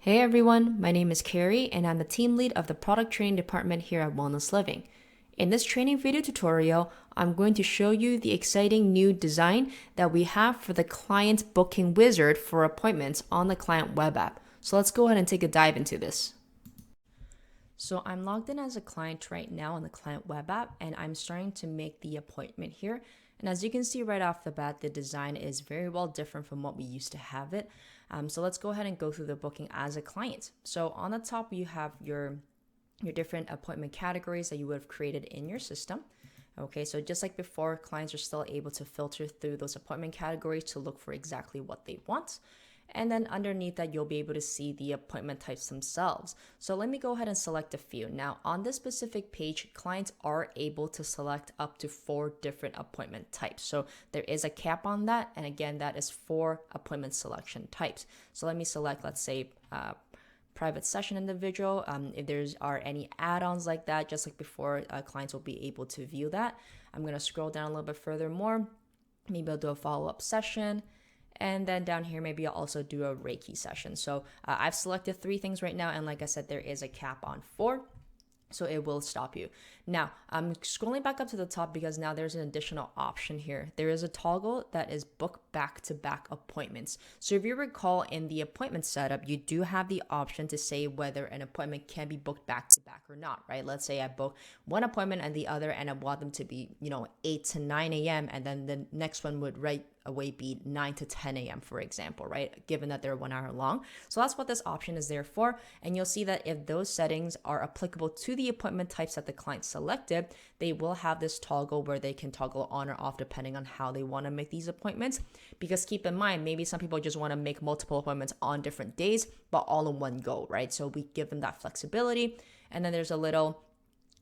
Hey everyone, my name is Carrie and I'm the team lead of the product training department here at WellnessLiving. In this training video tutorial, I'm going to show you the exciting new design that we have for the client booking wizard for appointments on the client web app. So let's go ahead and take a dive into this. So I'm logged in as a client right now on the client web app and I'm starting to make the appointment here. And as you can see right off the bat, the design is very well different from what we used to have it. So let's go ahead and go through the booking as a client. So on the top, you have your different appointment categories that you would have created in your system. Okay, so just like before, clients are still able to filter through those appointment categories to look for exactly what they want. And then underneath that, you'll be able to see the appointment types themselves. So let me go ahead and select a few. Now, on this specific page, clients are able to select up to 4 different appointment types. So there is a cap on that. And again, that is 4 appointment selection types. So let me select, let's say, private session individual. If there's are any add-ons like that, just like before, clients will be able to view that. I'm going to scroll down a little bit further more. Maybe I'll do a follow-up session. And then down here, maybe I'll also do a Reiki session. So I've selected 3 things right now. And like I said, there is a cap on 4. So it will stop you. Now, I'm scrolling back up to the top because now there's an additional option here. There is a toggle that is book back-to-back appointments. So if you recall in the appointment setup, you do have the option to say whether an appointment can be booked back-to-back or not, right? Let's say I book one appointment and the other, and I want them to be, 8 to 9 a.m. And then the next one would right away be 9 to 10 a.m., for example, right? Given that they're 1 hour long. So that's what this option is there for. And you'll see that if those settings are applicable to the appointment types that the client selected, they will have this toggle where they can toggle on or off depending on how they want to make these appointments. Because keep in mind, maybe some people just want to make multiple appointments on different days, but all in one go, right? So we give them that flexibility. And then there's a little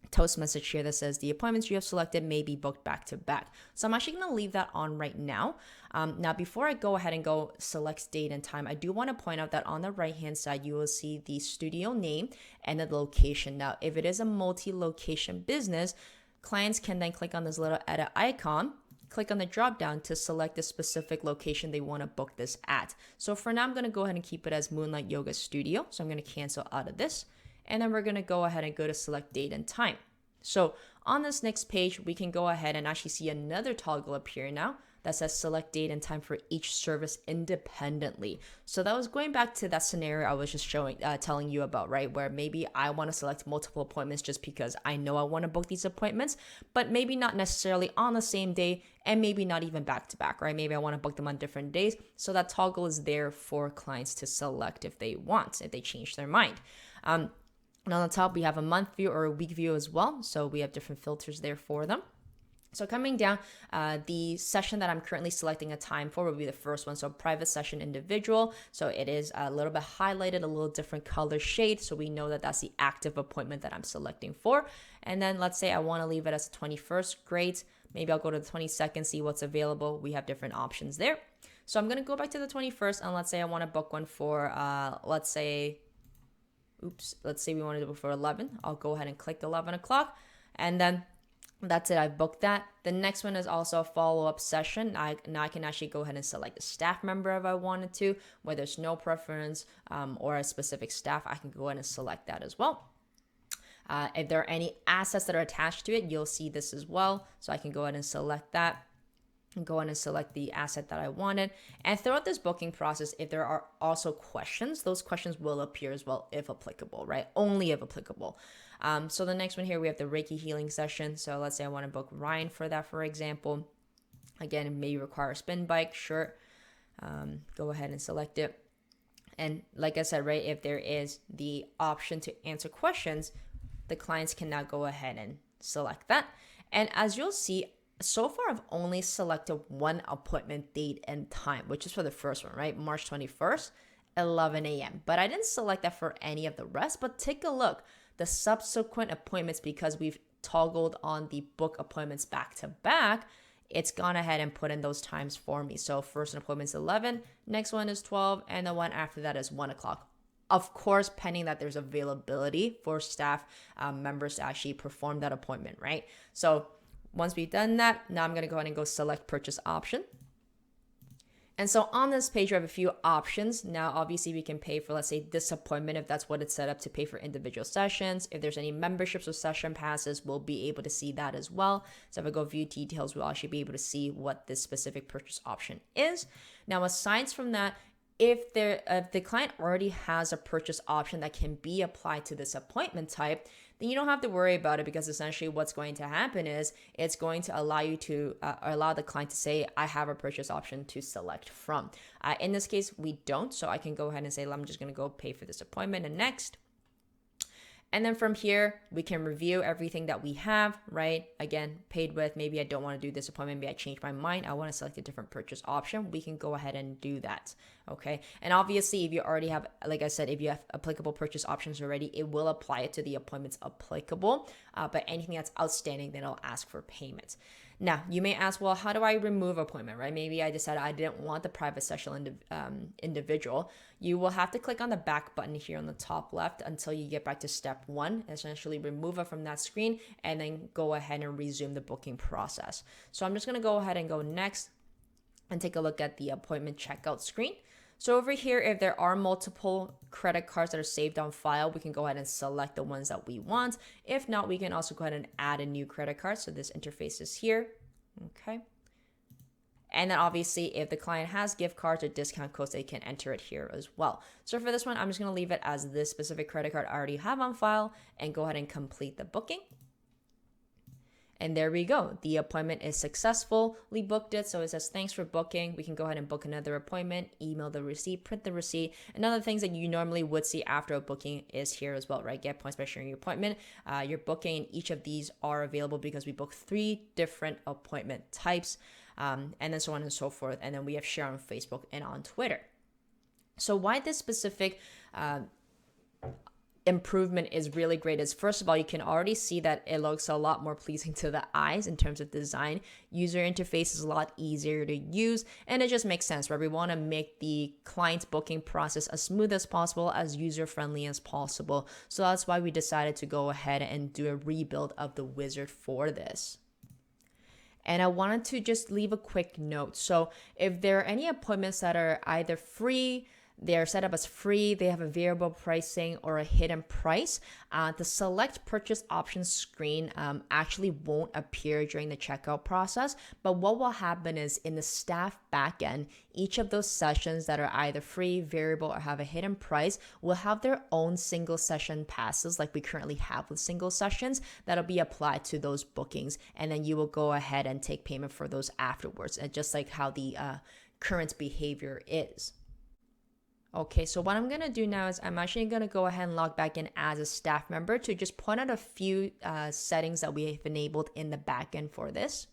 toast message here that says the appointments you have selected may be booked back to back. So I'm actually going to leave that on right now. Now, before I go ahead and go select date and time, I do want to point out that on the right hand side, you will see the studio name and the location. Now, if it is a multi-location business, clients can then click on this little edit icon, click on the drop down to select the specific location they want to book this at. So for now, I'm going to go ahead and keep it as Moonlight Yoga Studio. So I'm going to cancel out of this. And then we're going to go ahead and go to select date and time. So on this next page, we can go ahead and actually see another toggle appear now that says select date and time for each service independently. So that was going back to that scenario I was just telling you about, right? Where maybe I want to select multiple appointments just because I know I want to book these appointments, but maybe not necessarily on the same day and maybe not even back to back, right? Maybe I want to book them on different days. So that toggle is there for clients to select if they want, if they change their mind. And on the top, we have a month view or a week view as well. So we have different filters there for them. So coming down, the session that I'm currently selecting a time for will be the first one. So private session individual. So it is a little bit highlighted, a little different color shade. So we know that that's the active appointment that I'm selecting for. And then let's say I want to leave it as the 21st. Great. Maybe I'll go to the 22nd, see what's available. We have different options there. So I'm going to go back to the 21st. And let's say I want to book one for, let's say we wanted to book for 11. I'll go ahead and click 11 o'clock. And then that's it. I've booked that. The next one is also a follow-up session. Now I can actually go ahead and select a staff member if I wanted to, where there's no preference or a specific staff. I can go ahead and select that as well. If there are any assets that are attached to it, you'll see this as well. So I can go ahead and select that. And go ahead and select the asset that I wanted. And throughout this booking process, if there are also questions, those questions will appear as well if applicable, right? Only if applicable. So the next one here, we have the Reiki healing session. So let's say I want to book Ryan for that, for example. Again, it may require a spin bike, sure. Go ahead and select it. And like I said, right, if there is the option to answer questions, the clients can now go ahead and select that. And as you'll see, so far, I've only selected one appointment date and time, which is for the first one, right? March 21st, 11 a.m. But I didn't select that for any of the rest. But take a look. The subsequent appointments, because we've toggled on the book appointments back to back, it's gone ahead and put in those times for me. So first appointment is 11, next one is 12, and the one after that is 1 o'clock. Of course, pending that there's availability for staff members to actually perform that appointment, right? So once we've done that, now I'm going to go ahead and go select purchase option. And so on this page, we have a few options. Now, obviously, we can pay for, let's say, this appointment if that's what it's set up to pay for individual sessions. If there's any memberships or session passes, we'll be able to see that as well. So if I go view details, we'll actually be able to see what this specific purchase option is. Now, aside from that, if the client already has a purchase option that can be applied to this appointment type, then you don't have to worry about it, because essentially what's going to happen is it's going to allow you to allow the client to say, I have a purchase option to select from. In this case, we don't. So I can go ahead and say, I'm just going to go pay for this appointment and next. And then from here, we can review everything that we have, right? Again, paid with, maybe I don't want to do this appointment. Maybe I changed my mind. I want to select a different purchase option. We can go ahead and do that, okay? And obviously, if you already have, like I said, if you have applicable purchase options already, it will apply it to the appointments applicable. But anything that's outstanding, then it'll ask for payment. Now, you may ask, well, how do I remove appointment, right? Maybe I decided I didn't want the private session individual. You will have to click on the back button here on the top left until you get back to step 1, essentially remove it from that screen, and then go ahead and resume the booking process. So I'm just going to go ahead and go next and take a look at the appointment checkout screen. So over here, if there are multiple credit cards that are saved on file, we can go ahead and select the ones that we want. If not, we can also go ahead and add a new credit card. So this interface is here, okay? And then obviously, if the client has gift cards or discount codes, they can enter it here as well. So for this one, I'm just gonna leave it as this specific credit card I already have on file and go ahead and complete the booking. And there we go. The appointment is successfully booked it. So it says, thanks for booking. We can go ahead and book another appointment, email the receipt, print the receipt. And other things that you normally would see after a booking is here as well, right? Get points by sharing your appointment. Your booking, and each of these are available because we book 3 different appointment types, and then so on and so forth. And then we have share on Facebook and on Twitter. So why this specific improvement is really great is, first of all, you can already see that it looks a lot more pleasing to the eyes in terms of design. User interface is a lot easier to use, and it just makes sense, right? We want to make the client's booking process as smooth as possible, as user-friendly as possible. So that's why we decided to go ahead and do a rebuild of the wizard for this. And I wanted to just leave a quick note. So if there are any appointments that are either free, they're set up as free, they have a variable pricing or a hidden price, the select purchase options screen actually won't appear during the checkout process. But what will happen is in the staff backend, each of those sessions that are either free, variable, or have a hidden price will have their own single session passes, like we currently have with single sessions, that'll be applied to those bookings. And then you will go ahead and take payment for those afterwards, and just like how the current behavior is. Okay, so what I'm going to do now is I'm actually going to go ahead and log back in as a staff member to just point out a few settings that we have enabled in the backend for this.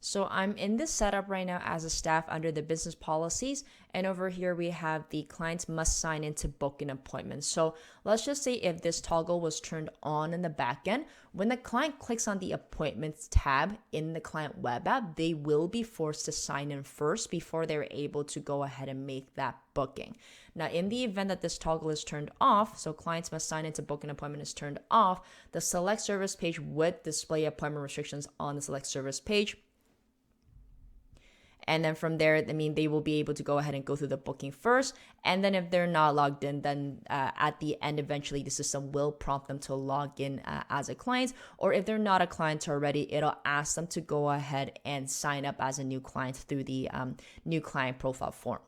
So I'm in this setup right now as a staff under the business policies, and over here we have the clients must sign in to book an appointment. So let's just say if this toggle was turned on in the backend, when the client clicks on the appointments tab in the client web app, they will be forced to sign in first before they're able to go ahead and make that booking. Now, in the event that this toggle is turned off, so clients must sign in to book an appointment is turned off, the select service page would display appointment restrictions on the select service page. And then from there, I mean, they will be able to go ahead and go through the booking first. And then if they're not logged in, then at the end, eventually the system will prompt them to log in as a client. Or if they're not a client already, it'll ask them to go ahead and sign up as a new client through the new client profile form.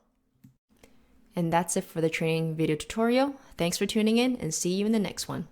And that's it for the training video tutorial. Thanks for tuning in, and see you in the next one.